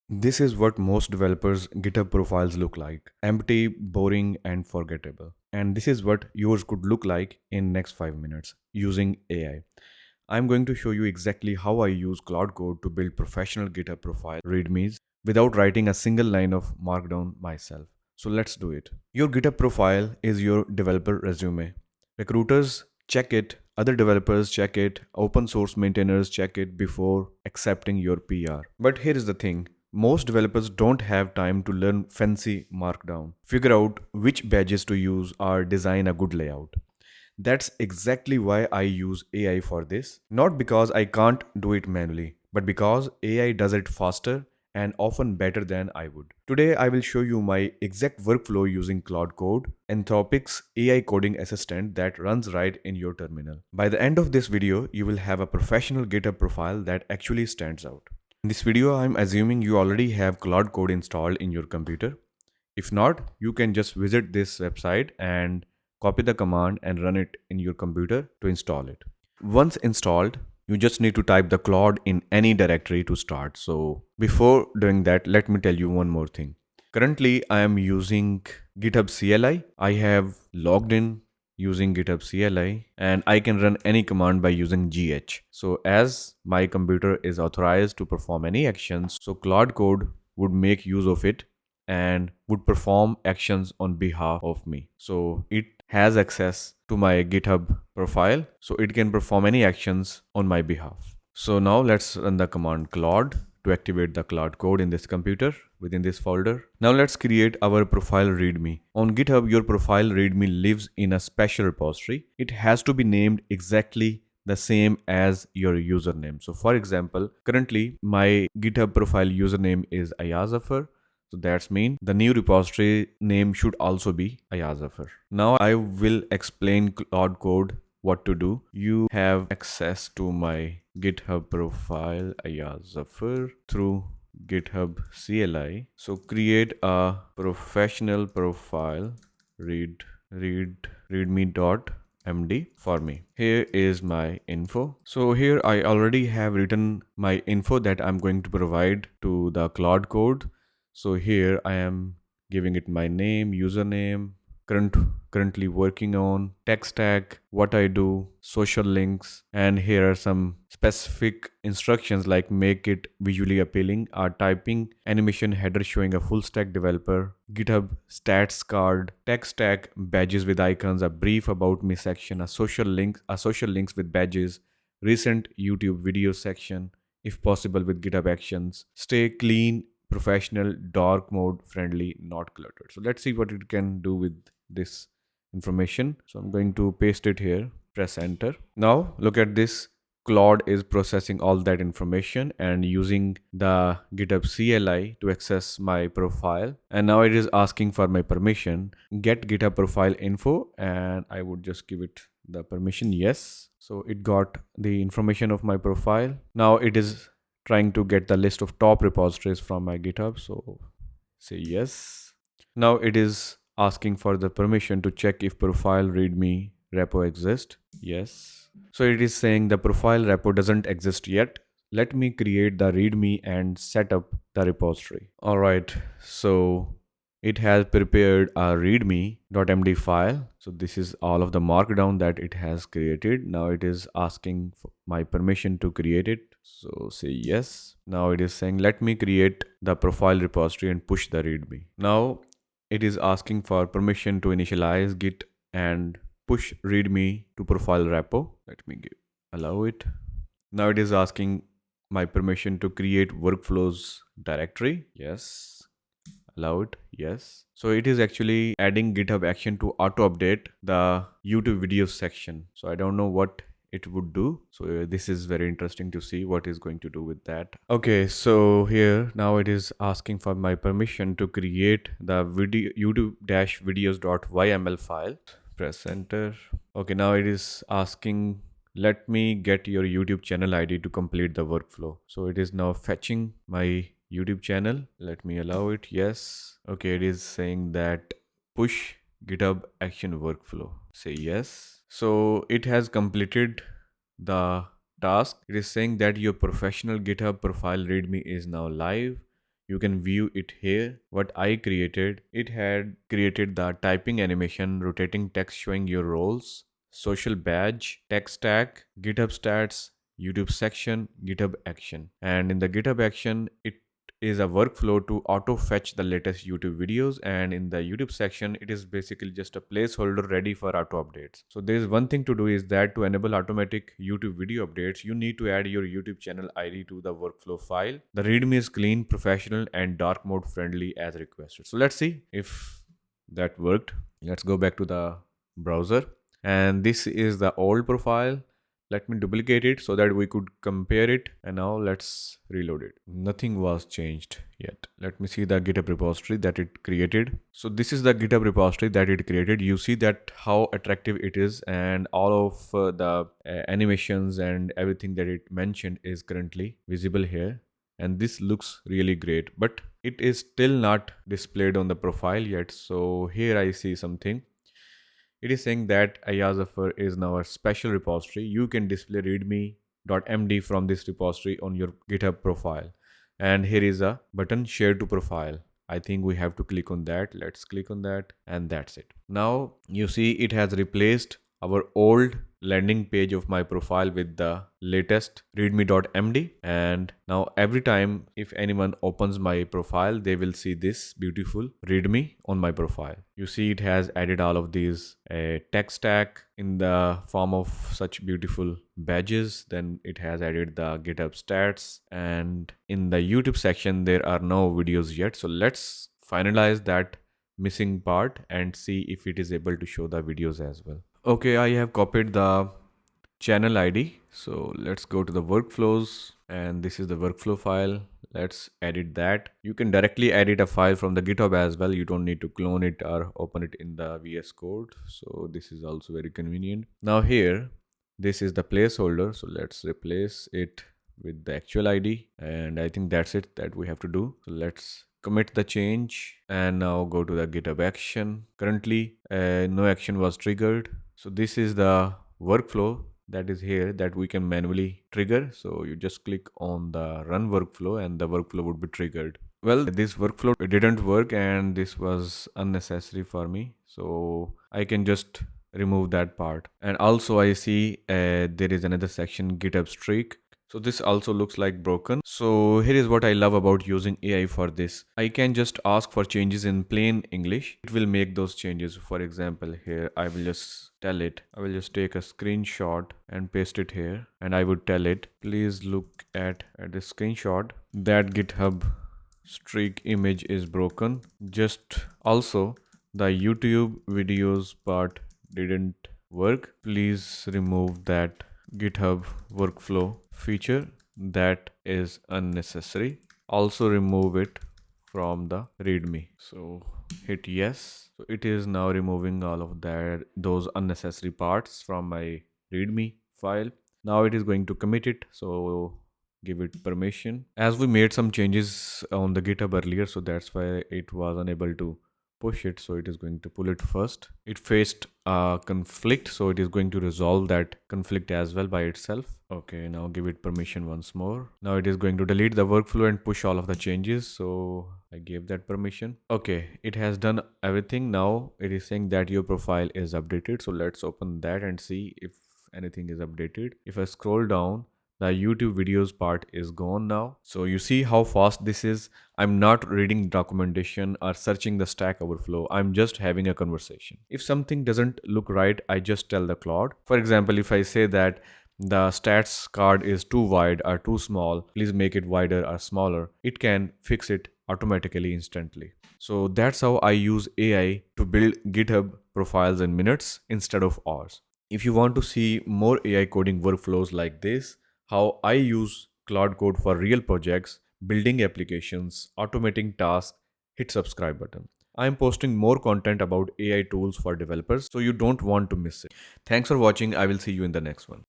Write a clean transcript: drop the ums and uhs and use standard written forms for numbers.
This is what most developers' GitHub profiles look like: empty, boring, and forgettable. And this is what yours could look like in next 5 minutes using AI. I'm going to show you exactly how I use Claude Code to build professional GitHub profile readmes without writing a single line of markdown myself. So let's do it. Your GitHub profile is your developer resume. Recruiters check it, other developers check it, open source maintainers check it before accepting your PR. But here is the thing: most developers don't have time to learn fancy markdown, figure out which badges to use, or design a good layout. That's exactly why I use AI for this. Not because I can't do it manually, but because AI does it faster and often better than I would. Today, I will show you my exact workflow using Claude Code, Anthropic's AI coding assistant that runs right in your terminal. By the end of this video, you will have a professional GitHub profile that actually stands out. In this video, I'm assuming you already have Claude Code installed in your computer. If not, you can just visit this website and copy the command and run it in your computer to install it. Once installed, you just need to type the Claude in any directory to start. So before doing that, let me tell you one more thing. Currently, I am using GitHub CLI. I have logged in using GitHub CLI and I can run any command by using GH. So as my computer is authorized to perform any actions, so Claude Code would make use of it and would perform actions on behalf of me. So it has access to my GitHub profile, so it can perform any actions on my behalf. So now let's run the command Claude to activate the Claude Code in this computer within this folder. Now let's create our profile readme. On GitHub, your profile readme lives in a special repository. It has to be named exactly the same as your username. So for example, currently my GitHub profile username is AyyazTech. So that's mean the new repository name should also be AyyazTech. Now I will explain Claude Code what to do. You have access to my GitHub profile AyyazTech through GitHub CLI. So create a professional profile readme.md for me. Here is my info. So here I already have written my info that I'm going to provide to the Claude Code. So here I am giving it my name, username, currently working on, tech stack, what I do, social links, and here are some specific instructions like make it visually appealing, are typing, animation header showing a full stack developer, GitHub stats card, tech stack, badges with icons, a brief about me section, a social links with badges, recent YouTube video section, if possible with GitHub actions, stay clean, professional, dark mode, friendly, not cluttered. So let's see what it can do with this information. So I'm going to paste it here, press enter. Now look at this. Claude is processing all that information and using the GitHub CLI to access my profile. And now it is asking for my permission, get GitHub profile info, and I would just give it the permission, yes. So it got the information of my profile. Now it is trying to get the list of top repositories from my GitHub. So say yes. Now it is asking for the permission to check if profile readme repo exists. Yes. So it is saying the profile repo doesn't exist yet. Let me create the readme and set up the repository. All right. So it has prepared a readme.md file. So this is all of the markdown that it has created. Now it is asking for my permission to create it. So say yes. Now it is saying, let me create the profile repository and push the readme. Now it is asking for permission to initialize git and push readme to profile repo. Let me allow it. Now it is asking my permission to create workflows directory. Yes. Allow it. Yes. So it is actually adding GitHub action to auto update the YouTube videos section. So I don't know what it would do. So this is very interesting to see what is going to do with that. Okay, so here now it is asking for my permission to create the video youtube-videos.yml file. Press enter. Okay, now it is asking, let me get your YouTube channel ID to complete the workflow. So it is now fetching my YouTube channel. Let me allow it. Yes. Okay, it is saying that push GitHub action workflow. Say yes. So it has completed the task. It is saying that your professional GitHub profile readme is now live. You can view it here. What I created, it had created the typing animation, rotating text showing your roles, social badge, tech stack, GitHub stats, YouTube section, GitHub action. And in the GitHub action, it is a workflow to auto fetch the latest YouTube videos, and in the YouTube section it is basically just a placeholder ready for auto updates. So there is one thing to do, is that to enable automatic YouTube video updates, you need to add your YouTube channel ID to the workflow file. The readme is clean, professional and dark mode friendly as requested. So let's see if that worked. Let's go back to the browser, and this is the old profile. Let me duplicate it so that we could compare it, and now let's reload it. Nothing was changed yet. Let me see the GitHub repository that it created. So this is the GitHub repository that it created. You see that how attractive it is, and all of the animations and everything that it mentioned is currently visible here. And this looks really great, but it is still not displayed on the profile yet. So here I see something. It is saying that AyyazTech is now a special repository. You can display readme.md from this repository on your GitHub profile. And here is a button, share to profile. I think we have to click on that. Let's click on that, and that's it. Now you see it has replaced our old landing page of my profile with the latest readme.md, and now every time if anyone opens my profile, they will see this beautiful readme on my profile. You see it has added all of these tech stack in the form of such beautiful badges. Then it has added the GitHub stats, and in the YouTube section there are no videos yet. So let's finalize that missing part and see if it is able to show the videos as well. Okay, I have copied the channel ID. So let's go to the workflows, and this is the workflow file. Let's edit that. You can directly edit a file from the GitHub as well. You don't need to clone it or open it in the VS Code. So this is also very convenient. Now here, this is the placeholder. So let's replace it with the actual ID. And I think that's it that we have to do. So let's commit the change and now go to the GitHub action. Currently, no action was triggered. So this is the workflow that is here that we can manually trigger. So you just click on the run workflow and the workflow would be triggered. Well, this workflow didn't work and this was unnecessary for me. So I can just remove that part. And also I see there is another section, GitHub streak. So this also looks like broken. So here is what I love about using AI for this. I can just ask for changes in plain English. It will make those changes. For example, here I will just tell it, I will just take a screenshot and paste it here. And I would tell it, please look at the screenshot. That GitHub streak image is broken. Just also the YouTube videos part didn't work. Please remove that GitHub workflow feature, that is unnecessary. Also remove it from the readme. So hit yes. So it is now removing all of those unnecessary parts from my readme file. Now it is going to commit it. So give it permission. As we made some changes on the GitHub earlier, so that's why it was unable to push it. So it is going to pull it first. It faced a conflict, so it is going to resolve that conflict as well by itself. Okay, now give it permission once more. Now it is going to delete the workflow and push all of the changes. So I gave that permission. Okay, it has done everything. Now it is saying that your profile is updated. So let's open that and see if anything is updated. If I scroll down, the YouTube videos part is gone now. So you see how fast this is. I'm not reading documentation or searching the Stack Overflow. I'm just having a conversation. If something doesn't look right, I just tell the Claude. For example, if I say that the stats card is too wide or too small, please make it wider or smaller, it can fix it automatically instantly. So that's how I use AI to build GitHub profiles in minutes instead of hours. If you want to see more AI coding workflows like this, how I use Claude Code for real projects, building applications, automating tasks, hit subscribe button. I am posting more content about AI tools for developers, so you don't want to miss it. Thanks for watching. I will see you in the next one.